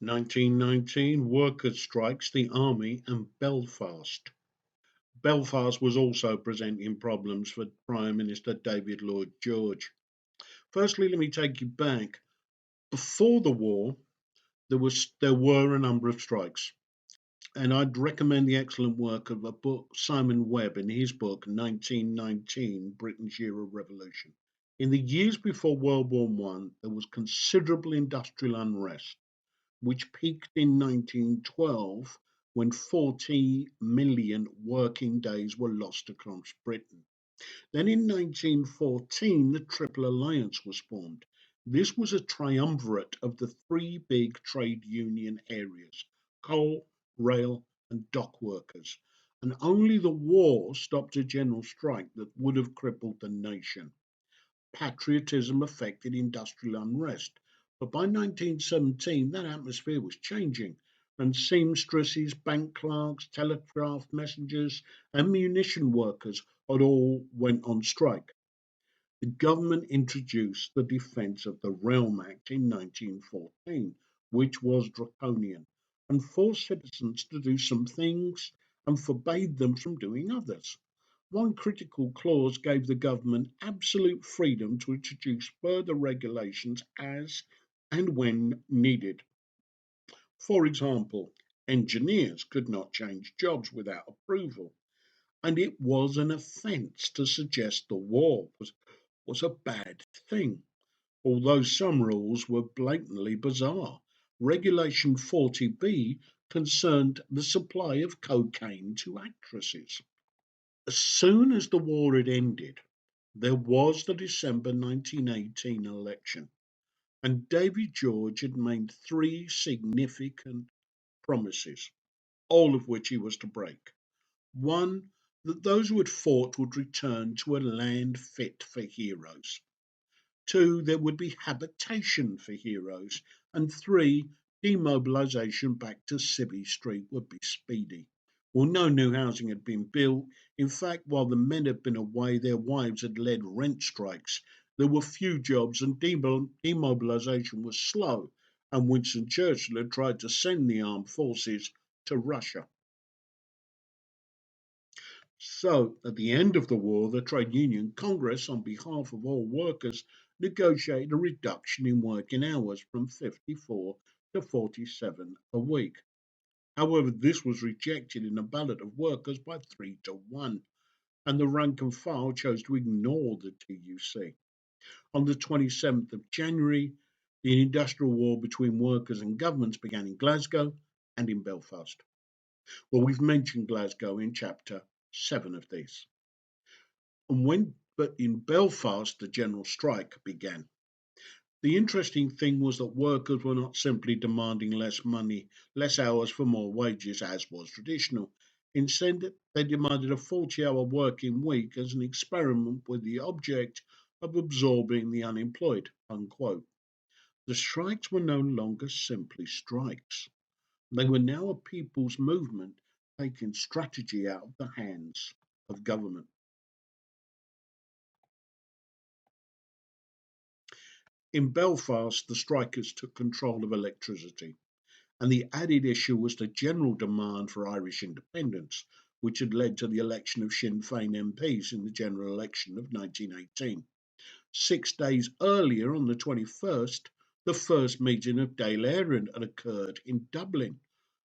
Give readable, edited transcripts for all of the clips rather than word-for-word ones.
1919 workers' strikes the army and Belfast. Belfast was also presenting problems for Prime Minister David Lloyd George. Firstly, let me take you back. Before the war, there were a number of strikes, and I'd recommend the excellent work of a book Simon Webb in his book 1919 Britain's Year of Revolution. In the years before World War One, there was considerable industrial unrest, which peaked in 1912 when 40 million working days were lost across Britain. Then in 1914, the Triple Alliance was formed. This was a triumvirate of the three big trade union areas: coal, rail, and dock workers. And only the war stopped a general strike that would have crippled the nation. Patriotism affected industrial unrest, but by 1917 that atmosphere was changing, and seamstresses, bank clerks, telegraph messengers, and munition workers had all went on strike. The government introduced the Defence of the Realm Act in 1914, which was draconian, and forced citizens to do some things and forbade them from doing others. One critical clause gave the government absolute freedom to introduce further regulations as and when needed. For example, engineers could not change jobs without approval, and it was an offence to suggest the war was a bad thing, although some rules were blatantly bizarre. Regulation 40B concerned the supply of cocaine to actresses. As soon as the war had ended, there was the December 1918 election, and David George had made three significant promises, all of which he was to break. One, that those who had fought would return to a land fit for heroes. Two, there would be habitation for heroes. And three, demobilisation back to Civvy Street would be speedy. Well, no new housing had been built. In fact, while the men had been away, their wives had led rent strikes. There were few jobs, and demobilisation was slow. And Winston Churchill had tried to send the armed forces to Russia. So, at the end of the war, the Trade Union Congress, on behalf of all workers, negotiated a reduction in working hours from 54 to 47 a week. However, this was rejected in a ballot of workers by 3-1, and the rank and file chose to ignore the TUC. On the 27th of January, the industrial war between workers and governments began in Glasgow and in Belfast. Well, we've mentioned Glasgow in chapter 7 of these. But in Belfast, the general strike began. The interesting thing was that workers were not simply demanding less money, less hours for more wages, as was traditional. Instead, they demanded a 40-hour working week as an experiment with the object of absorbing the unemployed. Unquote. The strikes were no longer simply strikes. They were now a people's movement taking strategy out of the hands of government. In Belfast, the strikers took control of electricity, and the added issue was the general demand for Irish independence, which had led to the election of Sinn Féin MPs in the general election of 1918. 6 days earlier, on the 21st, the first meeting of Dáil Éireann had occurred in Dublin,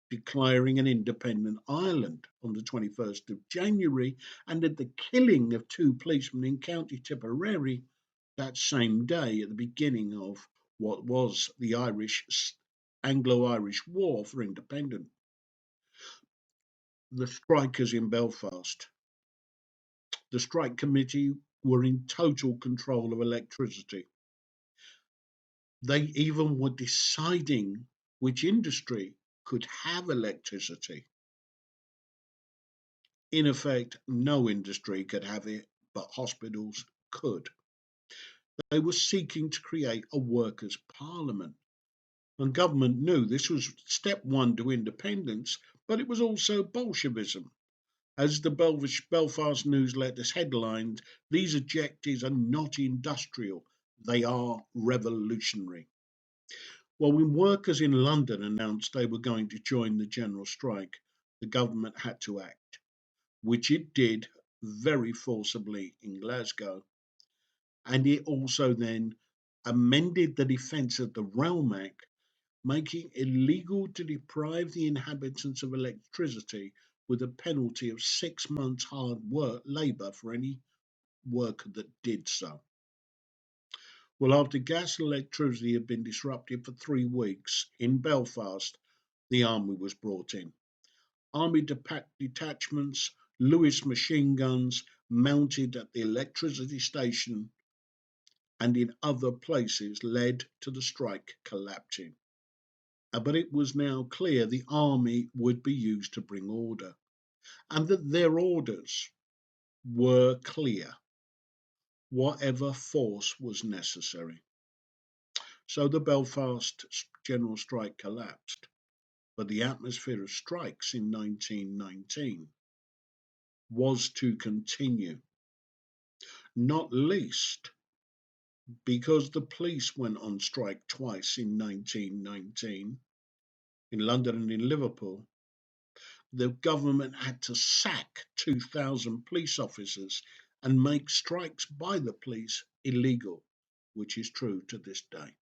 declaring an independent Ireland on the 21st of January, and at the killing of two policemen in County Tipperary that same day at the beginning of what was the Anglo-Irish War for Independence. The strikers in Belfast, the strike committee were in total control of electricity. They even were deciding which industry could have electricity. In effect, no industry could have it, but hospitals could. They were seeking to create a workers' parliament, and government knew this was step one to independence, but it was also Bolshevism. As the Belfast newsletters headlined, these objectives are not industrial, they are revolutionary. Well, when workers in London announced they were going to join the general strike, the government had to act, which it did very forcibly in Glasgow. And it also then amended the Defence of the Realm Act, making it illegal to deprive the inhabitants of electricity with a penalty of 6 months' hard work labour for any worker that did so. Well, after gas and electricity had been disrupted for 3 weeks in Belfast, the army was brought in. Army detachments, Lewis machine guns mounted at the electricity station and in other places led to the strike collapsing. But it was now clear the army would be used to bring order, and that their orders were clear, whatever force was necessary. So the Belfast general strike collapsed, but the atmosphere of strikes in 1919 was to continue, not least because the police went on strike twice in 1919 in London and in Liverpool. The government had to sack 2,000 police officers and make strikes by the police illegal, which is true to this day.